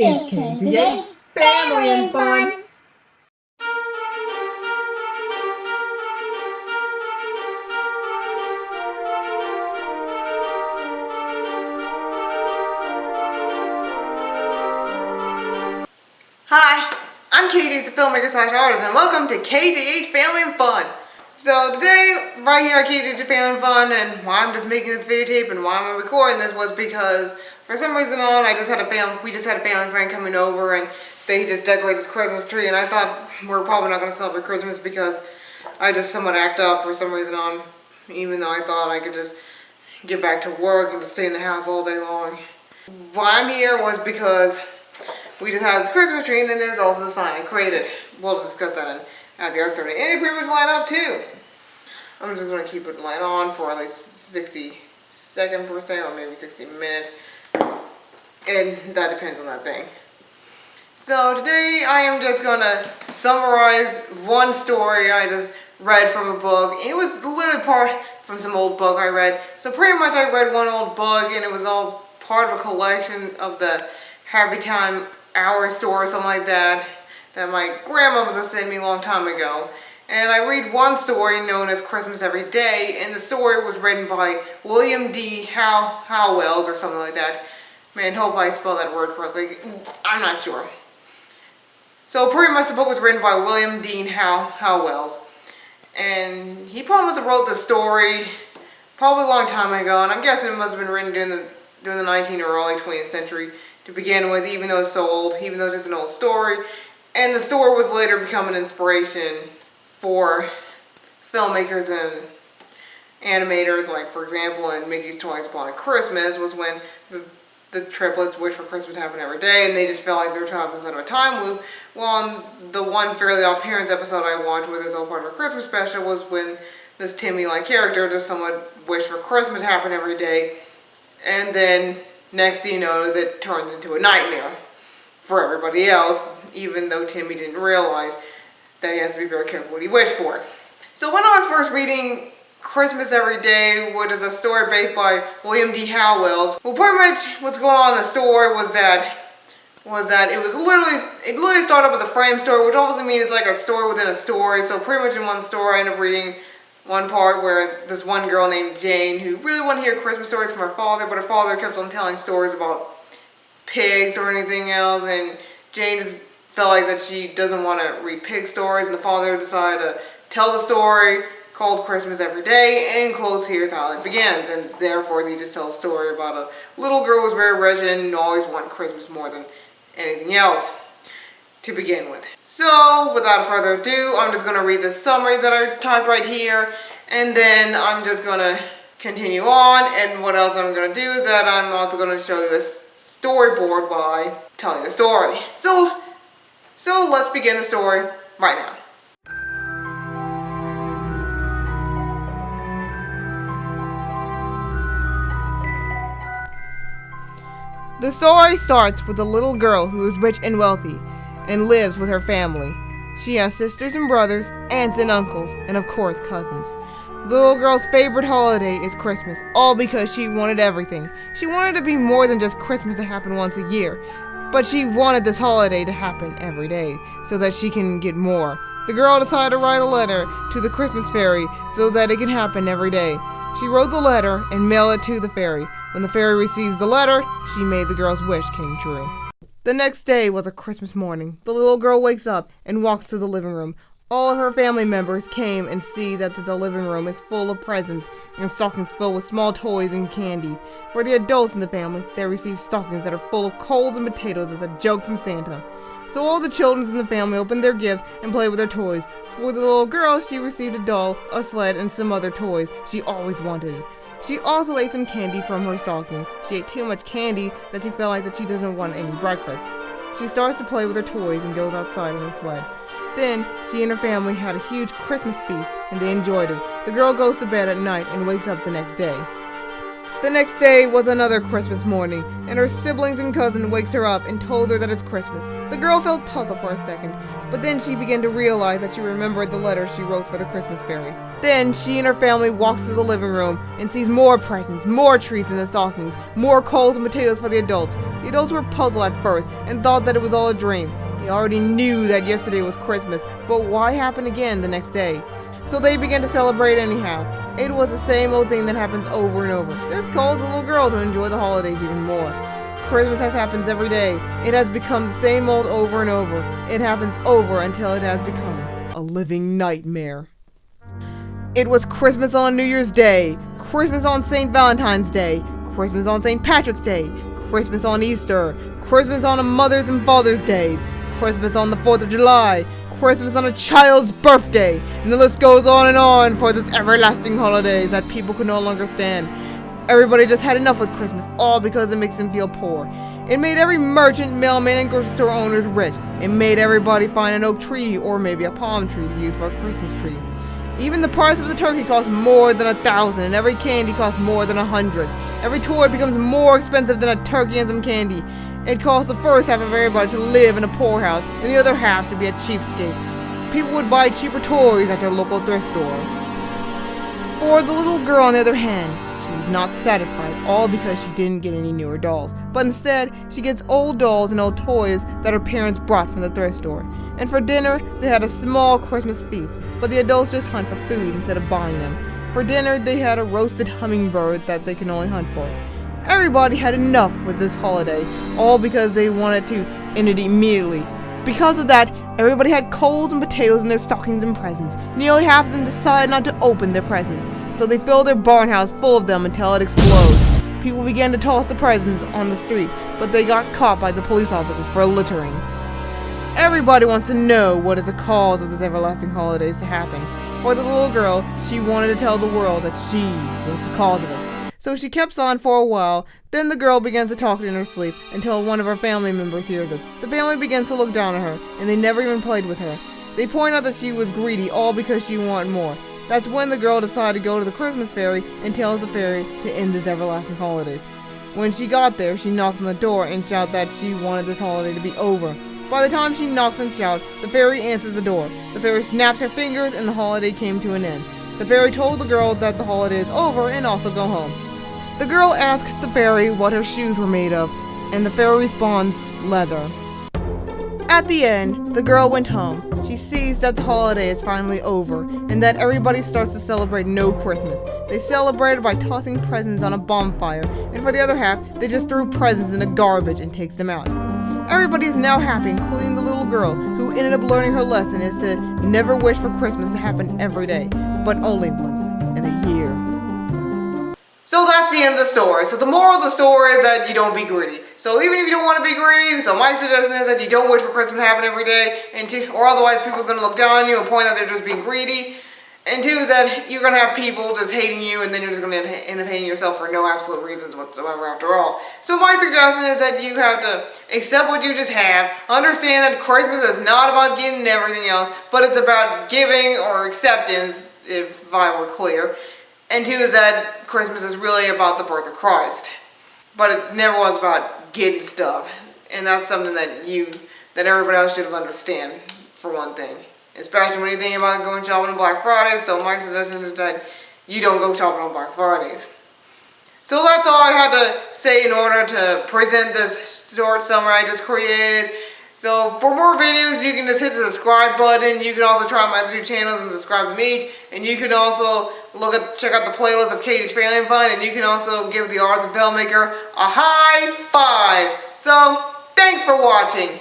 It's KJH Family and Fun. Hi, I'm KJH, the filmmaker / artist, and welcome to KJH Family and Fun. So today, right here at KJH Family and Fun, and why I'm just making this videotape and why I'm recording this was because for some reason we just had a family friend coming over, and they just decorated this Christmas tree, and I thought we're probably not going to celebrate Christmas because I just somewhat act up for some reason even though I thought I could just get back to work and just stay in the house all day long. Why I'm here was because we just had this Christmas tree, and then there's also the sign I created. We'll discuss that at the art studio. And it pretty much light up too. I'm just going to keep it light on for at least 60 seconds per se, or maybe 60 minutes. And that depends on that thing. So today I am just going to summarize one story I just read from a book. It was literally part from some old book I read. So pretty much I read one old book, and it was all part of a collection of the Happy Time Hour store or something like that my grandma was just sent me a long time ago. And I read one story known as Christmas Every Day, and the story was written by William Dean Howells or something like that. Man, hope I spelled that word correctly. I'm not sure. So pretty much the book was written by William Dean Howells. And he probably must have wrote the story probably a long time ago, and I'm guessing it must have been written during the 19th or early 20th century to begin with, even though it's so old, even though it's just an old story. And the story was later become an inspiration for filmmakers and animators, like for example in Mickey's Toys Upon Christmas was when the triplets wish for Christmas to happen every day, and they just felt like they were trapped inside of a time loop. Well, on the one Fairly Odd Parents episode I watched, where it's all part of a Christmas special, was when this Timmy-like character just somewhat wished for Christmas to happen every day, and then next thing you notice, it turns into a nightmare for everybody else, even though Timmy didn't realize that he has to be very careful what he wished for. So when I was first reading Christmas Every Day, which is a story based by William D. Howells, well, pretty much what's going on in the story was that it literally started up as a frame story, which obviously means it's like a story within a story. So pretty much in one story, I ended up reading one part where this one girl named Jane, who really wanted to hear Christmas stories from her father, but her father kept on telling stories about pigs or anything else, and Jane just felt like that she doesn't want to read pig stories, and the father decided to tell the story called Christmas Every Day, and quotes, here's how it begins, and therefore he just tells a story about a little girl who was very wretched and always wanted Christmas more than anything else to begin with. So without further ado, I'm just going to read the summary that I typed right here, and then I'm just going to continue on, and what else I'm going to do is that I'm also going to show you a storyboard while I tell you the story. So let's begin the story right now. The story starts with a little girl who is rich and wealthy and lives with her family. She has sisters and brothers, aunts and uncles, and of course cousins. The little girl's favorite holiday is Christmas, all because she wanted everything. She wanted to be more than just Christmas to happen once a year, but she wanted this holiday to happen every day so that she can get more. The girl decided to write a letter to the Christmas fairy so that it can happen every day. She wrote the letter and mailed it to the fairy. When the fairy receives the letter, she made the girl's wish came true. The next day was a Christmas morning. The little girl wakes up and walks to the living room. All of her family members came and see that the living room is full of presents and stockings filled with small toys and candies. For the adults in the family, they receive stockings that are full of coals and potatoes as a joke from Santa. So all the children in the family opened their gifts and played with their toys. For the little girl, she received a doll, a sled, and some other toys she always wanted. She also ate some candy from her stockings. She ate too much candy that she felt like that she doesn't want any breakfast. She starts to play with her toys and goes outside on her sled. Then, she and her family had a huge Christmas feast, and they enjoyed it. The girl goes to bed at night and wakes up the next day. The next day was another Christmas morning, and her siblings and cousin wakes her up and tells her that it's Christmas. The girl felt puzzled for a second, but then she began to realize that she remembered the letter she wrote for the Christmas fairy. Then she and her family walks to the living room and sees more presents, more treats in the stockings, more coals and potatoes for the adults. The adults were puzzled at first and thought that it was all a dream. They already knew that yesterday was Christmas, but why happen again the next day? So they began to celebrate anyhow. It was the same old thing that happens over and over. This caused the little girl to enjoy the holidays even more. Christmas has happened every day. It has become the same old over and over. It happens over until it has become a living nightmare. It was Christmas on New Year's Day, Christmas on St. Valentine's Day, Christmas on St. Patrick's Day, Christmas on Easter, Christmas on a Mother's and Father's Days, Christmas on the 4th of July, Christmas on a child's birthday, and the list goes on for this everlasting holidays that people could no longer stand. Everybody just had enough with Christmas, all because it makes them feel poor. It made every merchant, mailman, and grocery store owners rich. It made everybody find an oak tree or maybe a palm tree to use for a Christmas tree. Even the price of the turkey costs more than 1,000, and every candy costs more than 100. Every toy becomes more expensive than a turkey and some candy. It costs the first half of everybody to live in a poorhouse, and the other half to be a cheapskate. People would buy cheaper toys at their local thrift store. For the little girl, on the other hand, she was not satisfied, all because she didn't get any newer dolls. But instead, she gets old dolls and old toys that her parents brought from the thrift store. And for dinner, they had a small Christmas feast, but the adults just hunt for food instead of buying them. For dinner, they had a roasted hummingbird that they can only hunt for. Everybody had enough with this holiday, all because they wanted to end it immediately. Because of that, everybody had coals and potatoes in their stockings and presents. Nearly half of them decided not to open their presents, so they filled their barn house full of them until it exploded. People began to toss the presents on the street, but they got caught by the police officers for littering. Everybody wants to know what is the cause of this everlasting holidays to happen. For the little girl, she wanted to tell the world that she was the cause of it. So she kept on for a while. Then the girl begins to talk in her sleep until one of her family members hears it. The family begins to look down at her, and they never even played with her. They point out that she was greedy, all because she wanted more. That's when the girl decided to go to the Christmas fairy and tells the fairy to end this everlasting holidays. When she got there, she knocks on the door and shouts that she wanted this holiday to be over. By the time she knocks and shouts, the fairy answers the door. The fairy snaps her fingers and the holiday came to an end. The fairy told the girl that the holiday is over and also go home. The girl asks the fairy what her shoes were made of, and the fairy responds, leather. At the end, the girl went home. She sees that the holiday is finally over, and that everybody starts to celebrate no Christmas. They celebrated by tossing presents on a bonfire, and for the other half, they just threw presents in the garbage and takes them out. Everybody is now happy, including the little girl, who ended up learning her lesson is to never wish for Christmas to happen every day, but only once in a year. So that's the end of the story. So the moral of the story is that you don't be greedy. So even if you don't want to be greedy, so my suggestion is that you don't wish for Christmas to happen every day, or otherwise people's going to look down on you and point out they're just being greedy. And two is that you're going to have people just hating you, and then you're just going to end up hating yourself for no absolute reasons whatsoever after all. So my suggestion is that you have to accept what you just have, understand that Christmas is not about getting everything else, but it's about giving or acceptance, if I were clear. And two is that Christmas is really about the birth of Christ. But it never was about getting stuff. And that's something that everybody else should understand, for one thing. Especially when you think about going shopping on Black Fridays. So my suggestion is that you don't go shopping on Black Fridays. So that's all I had to say in order to present this short summary I just created. So for more videos, you can just hit the subscribe button. You can also try my other two channels and subscribe to me. And you can also check out the playlist of KJH Family Fun. And you can also give the artist and filmmaker a high five. So thanks for watching.